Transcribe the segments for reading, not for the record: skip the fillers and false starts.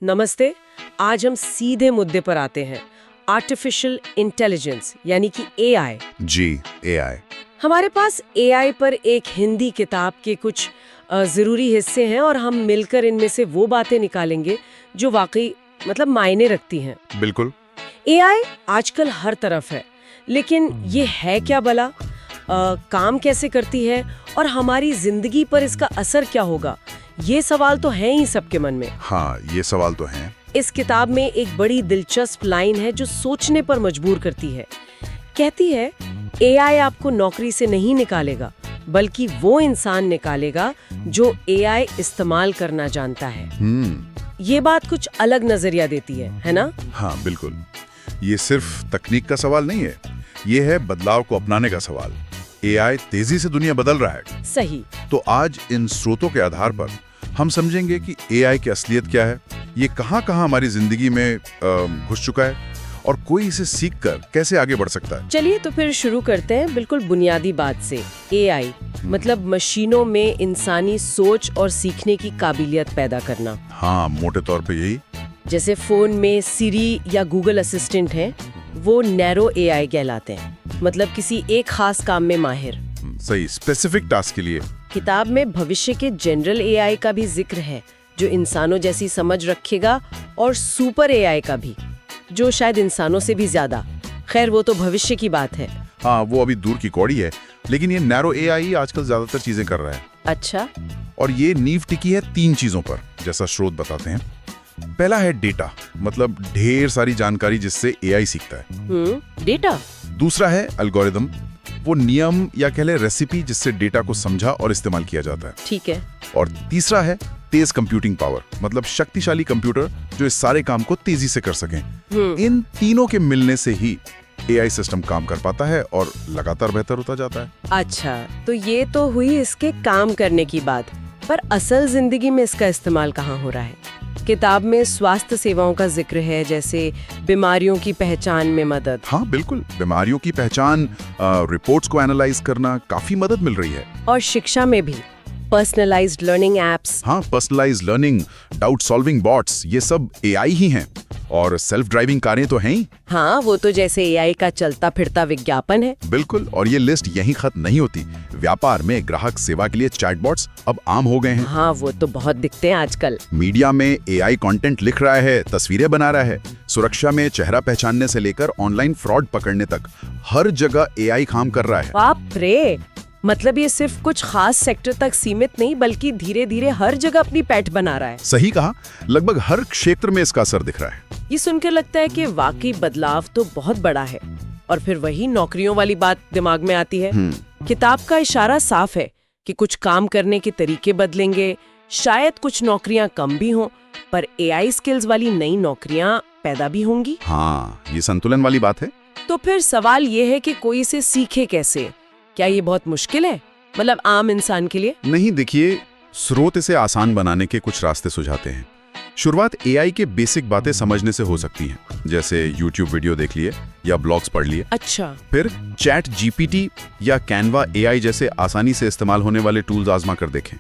नमस्ते। आज हम सीधे मुद्दे पर आते हैं, आर्टिफिशियल इंटेलिजेंस यानी कि एआई। जी, एआई। हमारे पास एआई पर एक हिंदी किताब के कुछ ज़रूरी हिस्से हैं और हम मिलकर इनमें से वो बातें निकालेंगे जो वाकई मायने रखती हैं। बिल्कुल। एआई आजकल हर तरफ है, लेकिन ये है क्या भला? काम कैसे करती है और हमारी जिंदगी पर इसका असर क्या होगा? ये सवाल तो हैं ही सबके मन में। हाँ, ये सवाल तो हैं। इस किताब में एक बड़ी दिलचस्प लाइन है जो सोचने पर मजबूर करती है। कहती है, एआई आपको नौकरी से नहीं निकालेगा, बल्कि वो इंसान निकालेगा जो एआई इस्तेमाल करना जानता है। ये बात कुछ अलग नजरिया देती है ना? हाँ, बिल्कुल। ये सिर्फ तकनीक का सवाल नहीं है, ये है बदलाव को अपनाने का सवाल। एआई तेजी से दुनिया बदल रहा है। सही। तो आज इन स्रोतों के आधार पर हम समझेंगे कि एआई की असलियत क्या है, ये कहाँ-कहाँ हमारी जिंदगी में घुस चुका है और कोई इसे सीखकर कैसे आगे बढ़ सकता है। चलिए तो फिर शुरू करते हैं बिल्कुल बुनियादी बात से। एआई मतलब मशीनों में इंसानी सोच और सीखने की काबिलियत पैदा करना। हाँ, मोटे तौर पे यही। जैसे फोन में सिरी या गूगल असिस्टेंट हैं, वो नैरो एआई कहलाते हैं, मतलब किसी एक खास काम में माहिर। सही, स्पेसिफिक टास्क के लिए। किताब में भविष्य के जनरल एआई का भी जिक्र है, जो इंसानों जैसी समझ रखेगा, और सुपर एआई का भी, जो शायद इंसानों से भी ज्यादा। खैर वो तो भविष्य की बात है। हाँ, वो अभी दूर की कौड़ी है, लेकिन ये नैरो एआई आजकल ज्यादातर चीजें कर रहा है। अच्छा। और ये नींव टिकी है 3 चीजों पर, जैसा स्रोत बताते हैं। पहला है डेटा, मतलब ढेर सारी जानकारी जिससे एआई सीखता है। डेटा। दूसरा है एल्गोरिदम, वो नियम या कह ले रेसिपी जिससे डेटा को समझा और इस्तेमाल किया जाता है। ठीक है। और तीसरा है तेज कंप्यूटिंग पावर, मतलब शक्तिशाली कंप्यूटर जो इस सारे काम को तेजी से कर सकें। इन तीनों के मिलने से ही एआई सिस्टम काम कर पाता है और लगातार बेहतर होता जाता है। अच्छा, तो ये तो हुई इसके काम करने की बात, पर असल जिंदगी में इसका इस्तेमाल कहाँ हो रहा है? किताब में स्वास्थ्य सेवाओं का जिक्र है, जैसे बीमारियों की पहचान में मदद। हाँ बिल्कुल, बीमारियों की पहचान, रिपोर्ट्स को एनालाइज करना, काफी मदद मिल रही है। और शिक्षा में भी पर्सनलाइज्ड लर्निंग एप्स। हाँ, personalised learning, doubt solving bots, ये सब एआई ही हैं। और सेल्फ ड्राइविंग कारें तो हैं ही। हाँ, वो तो जैसे एआई का चलता फिरता विज्ञापन है। बिल्कुल, और ये लिस्ट यहीं खत्म नहीं होती। व्यापार में ग्राहक सेवा के लिए चैटबॉट्स अब आम हो गए हैं। हाँ, वो तो बहुत दिखते हैं आजकल। मीडिया में एआई कंटेंट लिख रहा है, तस्वीरें बना रहा है। सुरक्षा में चेहरा पहचानने से लेकर ऑनलाइन फ्रॉड पकड़ने तक हर जगह एआई काम कर रहा है। बाप रे, मतलब ये सिर्फ कुछ खास सेक्टर तक सीमित नहीं, बल्कि धीरे धीरे हर जगह अपनी पैठ बना रहा है। सही कहा, लगभग हर क्षेत्र में इसका असर दिख रहा है। ये सुनकर लगता है कि वाकई बदलाव तो बहुत बड़ा है। और फिर वही नौकरियों वाली बात दिमाग में आती है। किताब का इशारा साफ है कि कुछ काम करने के तरीके बदलेंगे, शायद कुछ नौकरियां कम भी हों, पर एआई स्किल्स वाली नई नौकरियां पैदा भी होंगी। हाँ, ये संतुलन वाली बात है। तो फिर सवाल ये है कि कोई इसे सीखे कैसे? क्या ये बहुत मुश्किल है, मतलब आम इंसान के लिए? नहीं, देखिए, स्रोत इसे आसान बनाने के कुछ रास्ते सुझाते हैं। शुरुआत एआई के बेसिक बातें समझने से हो सकती हैं, जैसे YouTube वीडियो देख लिए या ब्लॉग्स पढ़ लिए। अच्छा। फिर चैट जीपीटी या कैनवा एआई जैसे आसानी से इस्तेमाल होने वाले टूल्स आजमा कर देखें।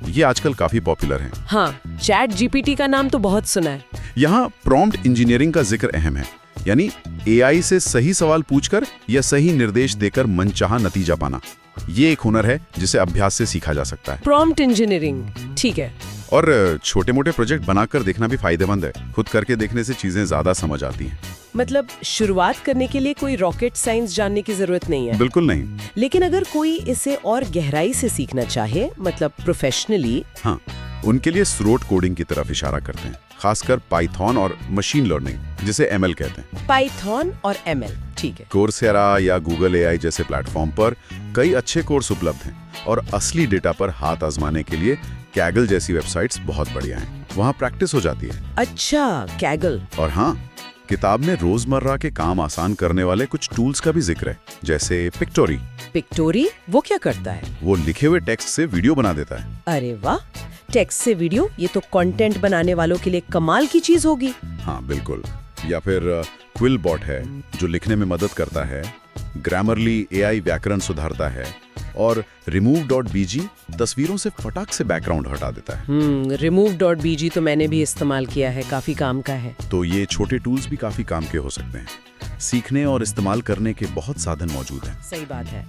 ये आजकल काफी पॉपुलर हैं। हाँ, चैट जीपीटी का नाम तो बहुत सुना है। यहाँ प्रॉम्प्ट इंजीनियरिंग का जिक्र अहम है, यानी एआई से सही सवाल पूछकर या सही निर्देश देकर मनचाहा नतीजा पाना। ये एक हुनर है जिसे अभ्यास से सीखा जा सकता है। प्रॉम्प्ट इंजीनियरिंग, ठीक है। और छोटे मोटे प्रोजेक्ट बनाकर देखना भी फायदेमंद है। खुद करके देखने से चीजें ज्यादा समझ आती हैं। मतलब शुरुआत करने के लिए कोई रॉकेट साइंस जानने की जरूरत नहीं है। बिल्कुल नहीं। लेकिन अगर कोई इसे और गहराई से सीखना चाहे, मतलब प्रोफेशनली, हाँ, उनके लिए स्रोत कोडिंग की तरफ इशारा करते हैं, खासकर पाइथन और मशीन लर्निंग, जिसे एमएल कहते हैं। पाइथन और एमएल, ठीक है। कोर्सेरा या गूगल एआई जैसे प्लेटफॉर्म पर कई अच्छे कोर्स उपलब्ध हैं, और असली डेटा पर हाथ आजमाने के लिए कैगल जैसी वेबसाइट्स बहुत बढ़िया हैं। वहाँ प्रैक्टिस हो जाती है। अच्छा, कैगल। और हाँ, किताब में रोजमर्रा के काम आसान करने वाले कुछ टूल्स का भी जिक्र है, जैसे पिक्टोरी। पिक्टोरी वो क्या करता है? वो लिखे हुए टेक्स्ट से वीडियो बना देता है। अरे वाह, टेक्स्ट से वीडियो, ये तो कंटेंट बनाने वालों के लिए कमाल की चीज होगी। हाँ बिल्कुल। या फिर क्विलबॉट है जो लिखने में मदद करता है। ग्रामरली एआई व्याकरण सुधारता है। और remove.bg तस्वीरों से फटाक से बैकग्राउंड हटा देता है। remove.bg तो मैंने भी इस्तेमाल किया है, काफी काम का है। तो ये छोटे टूल्स भी काफी काम के हो सकते हैं। सीखने और इस्तेमाल करने के बहुत साधन मौजूद हैं। सही बात है।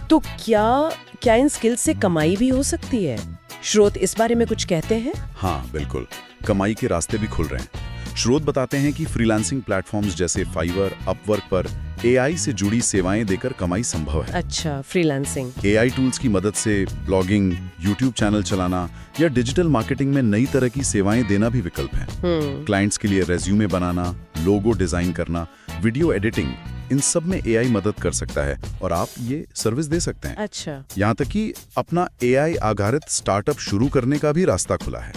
तो क्या इन स्किल्स से कमाई भी हो सकती है? स्रोत इस बारे में कुछ कहते हैं? हाँ बिल्कुल, कमाई के रास्ते भी खुल रहे हैं। स्रोत बताते हैं कि फ्रीलांसिंग प्लेटफॉर्म्स जैसे फाइवर, अपवर्क पर AI से जुड़ी सेवाएं देकर कमाई संभव है। अच्छा, फ्रीलांसिंग। AI टूल्स की मदद से ब्लॉगिंग, YouTube चैनल चलाना या डिजिटल मार्केटिंग में नई तरह की सेवाएं देना भी विकल्प है। क्लाइंट्स के लिए रेज्यूमे बनाना, लोगो डिजाइन करना, वीडियो एडिटिंग, इन सब में AI मदद कर सकता है और आप ये सर्विस दे सकते हैं। अच्छा। यहाँ तक कि अपना AI आधारित स्टार्टअप शुरू करने का भी रास्ता खुला है।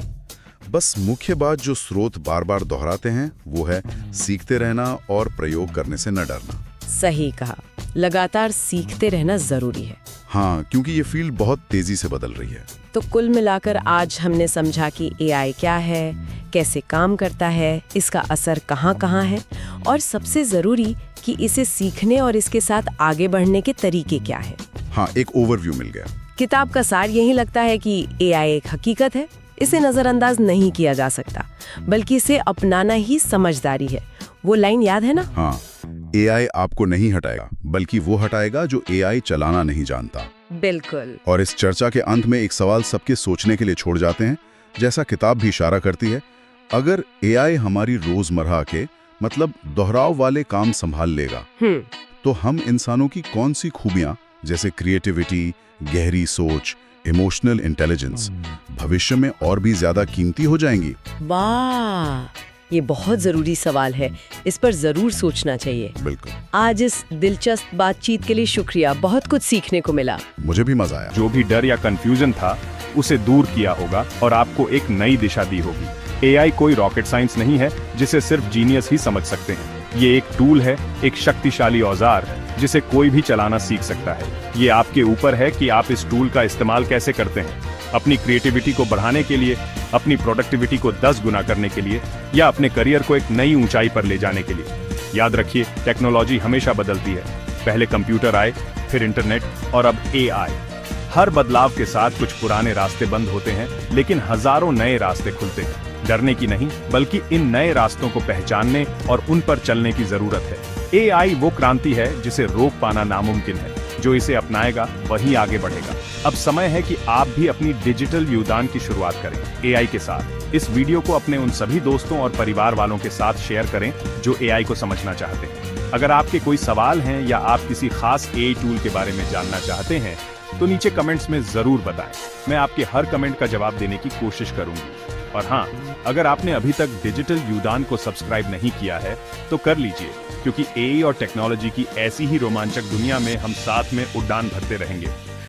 बस मुख्य बात जो स्रोत बार बार दोहराते हैं वो है सीखते रहना और प्रयोग करने से न डरना। सही कहा, लगातार सीखते रहना जरूरी है। हाँ, क्योंकि ये फील्ड बहुत तेजी से बदल रही है। तो कुल मिलाकर आज हमने समझा कि AI क्या है, कैसे काम करता है, इसका असर कहाँ-कहाँ है और सबसे जरूरी कि इसे सीखने और इसके साथ आगे बढ़ने के तरीके क्या हैं। हाँ, एक ओवरव्यू मिल गया। किताब का सार यही लगता है कि AI एक हकीकत है, इसे नजरअंदाज नहीं किया जा सकता, बल्कि इसे अपनाना ही समझदारी है। वो लाइन याद है ना? हाँ, AI आपको नहीं हटाएगा, बल्कि वो हटाएगा जो AI चलाना नहीं जानता। बिल्कुल। और इस चर्चा के अंत में एक सवाल सबके सोचने के लिए छोड़ जाते हैं, जैसा किताब भी इशारा करती है, अगर AI हमारी रोजमर्रा के मतलब दोहराव वाले काम संभाल लेगा, तो हम इंसानों की कौन सी खूबियां जैसे क्रिएटिविटी, गहरी सोच, इमोशनल इंटेलिजेंस भविष्य में और भी ज्यादा कीमती हो जाएंगी? वाह, ये बहुत जरूरी सवाल है, इस पर जरूर सोचना चाहिए। बिल्कुल। आज इस दिलचस्प बातचीत के लिए शुक्रिया, बहुत कुछ सीखने को मिला। मुझे भी मजा आया। जो भी डर या कंफ्यूजन था उसे दूर किया होगा और आपको एक नई दिशा दी होगी। AI कोई रॉकेट साइंस नहीं है जिसे सिर्फ जीनियस ही समझ सकते हैं। ये एक टूल है, एक शक्तिशाली औजार जिसे कोई भी चलाना सीख सकता है। ये आपके ऊपर है कि आप इस टूल का इस्तेमाल कैसे करते हैं, अपनी क्रिएटिविटी को बढ़ाने के लिए, अपनी प्रोडक्टिविटी को 10 गुना करने के लिए या अपने करियर को एक नई ऊंचाई पर ले जाने के लिए। याद रखिए, टेक्नोलॉजी हमेशा बदलती है। पहले कंप्यूटर आए, फिर इंटरनेट और अब AI। हर बदलाव के साथ कुछ पुराने रास्ते बंद होते हैं, लेकिन हजारों नए रास्ते खुलते हैं। डरने की नहीं, बल्कि इन नए रास्तों को पहचानने और उन पर चलने की जरूरत है। AI वो क्रांति है जिसे रोक पाना नामुमकिन है। जो इसे अपनाएगा वही आगे बढ़ेगा। अब समय है कि आप भी अपनी डिजिटल योगदान की शुरुआत करें AI के साथ। इस वीडियो को अपने उन सभी दोस्तों और परिवार वालों के साथ शेयर करें जो AI को समझना चाहते हैं। अगर आपके कोई सवाल हैं या आप किसी खास AI टूल के बारे में जानना चाहते हैं तो नीचे कमेंट्स में जरूर बताएं। मैं आपके हर कमेंट का जवाब देने की कोशिश करूंगी। और हाँ, अगर आपने अभी तक डिजिटल योगदान को सब्सक्राइब नहीं किया है तो कर लीजिए, क्योंकि AI और टेक्नोलॉजी की ऐसी ही रोमांचक दुनिया में हम साथ में उड़ान भरते रहेंगे।